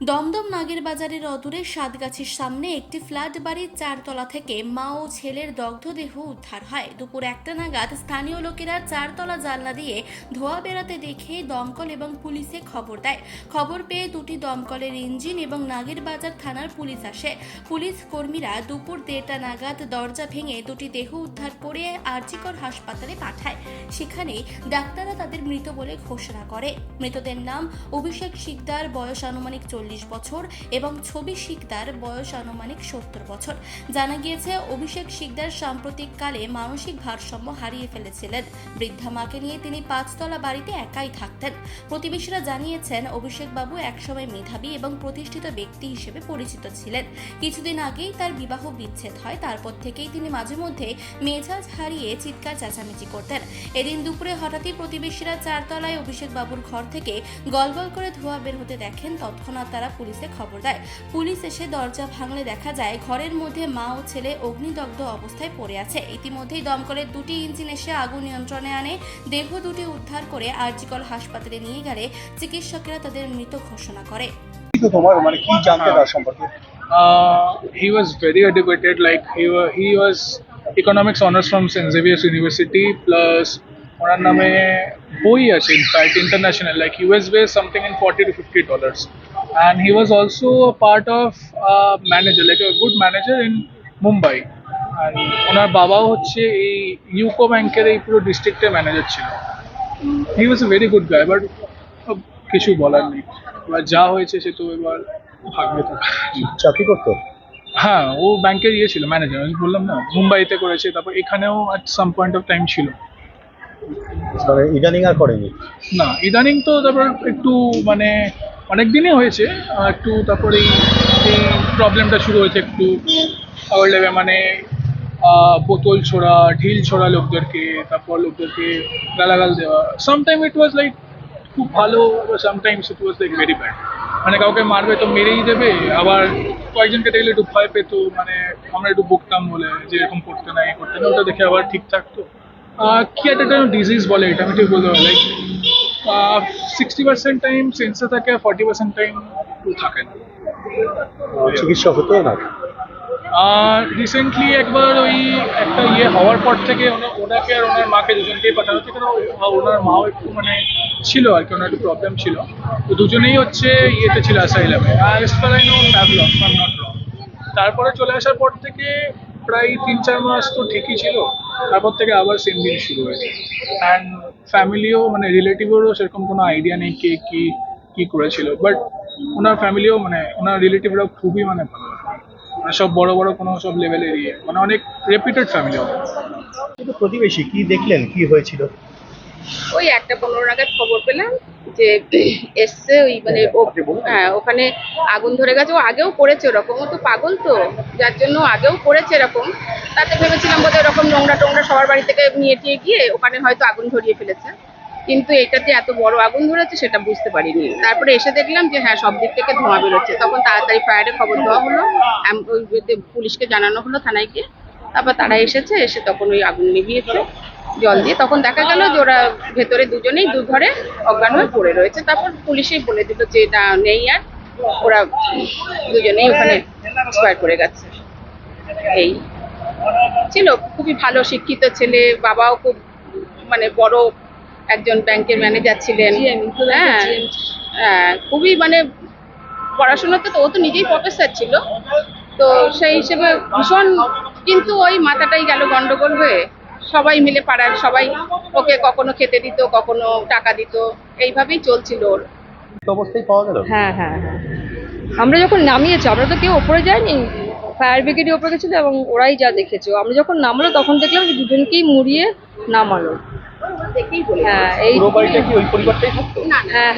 দমদম নাগের বাজারের অদূরে সাতগাছির সামনে একটি ফ্ল্যাট বাড়ির 4 তলা থেকে মা ও ছেলের দগ্ধদেহ উদ্ধার হয়। দুপুর 1টা নাগাদ স্থানীয় লোকেরা 4 তলা জানলা দিয়ে ধোঁয়া বেরাতে দেখে দমকল এবং পুলিশে খবর দেয়। খবর পেয়ে দুটি দমকলের ইঞ্জিন এবং নাগের বাজার থানার পুলিশ আসে। পুলিশ কর্মীরা দুপুর 1:30টা নাগাদ দরজা ভেঙে দুটি দেহ উদ্ধার করে আরজিকর হাসপাতালে পাঠায়। সেখানে ডাক্তাররা তাদের মৃত বলে ঘোষণা করে। মৃতদের নাম অভিষেক শিকদার, বয়স আনুমানিক 40 বছর এবং ছবি শিকদার, বয়স আনুমানিক 70 বছর। জানা গিয়েছে অভিষেক শিকদার সাম্প্রতিককালে মানসিক ভারসাম্য হারিয়ে ফেলেছিলেন। বৃদ্ধা মাকে নিয়ে তিনি 5 তলা বাড়িতে একাই থাকতেন। প্রতিবেশীরা জানিয়েছেন অভিষেক বাবু একসময় মেধাবী এবং প্রতিষ্ঠিত ব্যক্তি হিসেবে পরিচিত ছিলেন। কিছুদিন আগেই তার বিবাহ বিচ্ছেদ হয়। তারপর থেকেই তিনি মাঝে মধ্যে মেজাজ হারিয়ে চিৎকার চেঁচামেচি করতেন। এদিন দুপুরে হঠাৎই প্রতিবেশীরা 4 তলায় অভিষেক বাবুর ঘর থেকে গলগল করে ধোঁয়া বের হতে দেখেন। তৎক্ষণাৎ তারা পুলিশে খবর দেয়। পুলিশ এসে দরজা ভাঙলে দেখা যায় ঘরের মধ্যে মা ও ছেলে অগ্নিদগ্ধ অবস্থায় পড়ে আছে। ইতিমধ্যেই দমকলের দুটি ইঞ্জিন এসে আগুন নিয়ন্ত্রণে আনে। দেহ দুটি উদ্ধার করে আরজিকর হাসপাতালে নিয়ে গেলে চিকিৎসকেরা তাদের মৃত ঘোষণা করে। He was very educated, like he was economics honors from St. Xavier's University, plus ওনার নামে বই আছে in fact international, like US based something in $40 to $50, and he was also a part of manager, like a good manager in Mumbai, and ওনার বাবাও হচ্ছে এই UCO ব্যাংকের এই পুরো ডিস্ট্রিক্টের ম্যানেজার ছিল। He was a very good guy, but কিছু বলার নেই, এবার যা হয়েছে সে তো এবার ভাগ্যে থাকা। চাকরি করতো? হ্যাঁ, ও ব্যাংকের ছিল ম্যানেজার, আমি বললাম না, মুম্বাইতে করেছে, তারপর এখানেও at some point of time ছিল। মানে ইদানিং আর করেনি? না, ইদানিং তো তারপর একটু মানে অনেক দিনই হয়েছে একটু, তারপরে এই প্রবলেমটা শুরু হয়েছে একটু পাওয়ার লেভে, মানে বোতল ছোড়া, ঢিল ছোড়া লোকদেরকে, তারপর লোকদেরকে গালাগাল দেওয়া। সামটাইম ইট ওয়াজ লাইক খুব ভালো, sometimes it was like very bad. মানে কাউকে মারবে তো মেরেই দেবে, আবার কয়েকজনকে দেখলে একটু ভয় পেত, মানে আমরা একটু বকতাম বলে যে এরকম করতে না, এ করতে না, ওটা দেখে আবার ঠিক থাকতো। কি একটা ডিজিজ বলে, এটা আমি ঠিক বলতে পারি, লাইক 60% টাইম সেন্সে থাকে, 40% টাইম থাকে না। চিকিৎসা হতো না? রিসেন্টলি একবার ওই একটা হওয়ার পর থেকে ওনাকে আর ওনার মাকে দুজনকেই পাঠানো হচ্ছে, কারণ ওনার মাও একটু মানে ছিল আর কি, ওনার একটু প্রবলেম ছিল, তো দুজনেই হচ্ছে ইয়েতে ছিল অ্যাসাইলামে, নট রং। তারপরে চলে আসার পর থেকে প্রায় 3-4 মাস তো ঠিকই ছিল, তারপর থেকে আবার সেম দিন শুরু হয়েছে। অ্যান্ড ফ্যামিলিও মানে রিলেটিভেরও সেরকম কোনো আইডিয়া নেই কে কি করেছিল, বাট ওনার ফ্যামিলিও মানে ওনার রিলেটিভরাও খুবই মানে ভালো, মানে সব বড় বড় কোনো সব লেভেলের মানে অনেক রেপুটেড ফ্যামিলি হবে। কিন্তু প্রতিবেশী কি দেখলেন, কি হয়েছিল? ওই 1:15 নাগাদ খবর পেলাম যে এসছে ওই মানে ওখানে আগুন ধরে গেছে। ও আগেও করেছে ওরকম, ও তো পাগল, তো যার জন্য আগেও করেছে এরকম। তাতে ভেবেছিলাম বোধহয় এরকম নোংরা টোংরা সবার বাড়ি থেকে নিয়ে টিয়ে গিয়ে ওখানে হয়তো আগুন ধরিয়ে ফেলেছে, কিন্তু এটাতে এত বড় আগুন ধরেছে সেটা বুঝতে পারিনি। তারপরে এসে দেখলাম যে হ্যাঁ, সব দিক থেকে ধোঁয়া বেরোচ্ছে। তখন তাড়াতাড়ি ফায়ারে খবর দেওয়া হলো, পুলিশকে জানানো হলো, থানায় গিয়ে। তারপর তারা এসে তখন ওই আগুন নিভিয়েছে জল দিয়ে। তখন দেখা গেল যে ওরা ভেতরে দুজনেই দুঘরে অজ্ঞান হয়ে পড়ে রয়েছে। তারপর পুলিশই বলে দিল যে এটা নেই, আর ওরা দুজনেই ওখানে এক্সপায়ার করে গেছে। এই ছিল খুবই ভালো শিক্ষিত ছেলে, বাবাও খুব মানে বড় একজন ব্যাংকের ম্যানেজার ছিলেন। হ্যাঁ, খুবই মানে পড়াশোনাতে তো ও তো নিজেই প্রফেসর ছিল, তো সেই হিসেবে ভীষণ, কিন্তু ওই মাথাটাই গেল গন্ডগোল হয়ে। সবাই মিলে পাড়ার সবাই ওকে কখনো খেতে দিত, কখনো টাকা দিত, এইভাবেই চলছিল ওর। অবস্থায় পাওয়া গেল? হ্যাঁ, আমরা যখন নামিয়েছি, আমরা তো কেউ ওপরে যাইনি, ফায়ার ব্রিগেডই ওপরে গেছিল এবং ওরাই যা দেখেছে। আমরা যখন নামলো তখন দেখলাম যে দুজনকেই মুড়িয়ে নামালো। হ্যাঁ, এই ওই পরিবারটাই থাকতো? হ্যাঁ,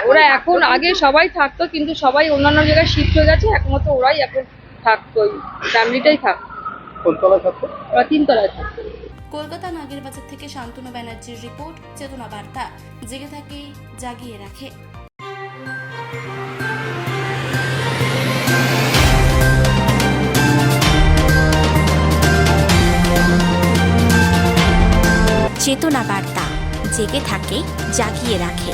ওরা এখন আগে সবাই থাকতো, কিন্তু সবাই অন্যান্য জায়গায় শিফট হয়ে গেছে, একমাত্র ওরাই এখন থাকতো, ওই ফ্যামিলিটাই থাকতো। কোন তলায় থাকতো? ওরা 3 তলায় থাকতো। কলকাতা নাগের বাজার থেকে শান্তনু ব্যানার্জির রিপোর্ট, চেতনা বার্তা। জেগে থাকে, জাগিয়ে রাখে। চেতনা বার্তা, জেগে থাকে, জাগিয়ে রাখে।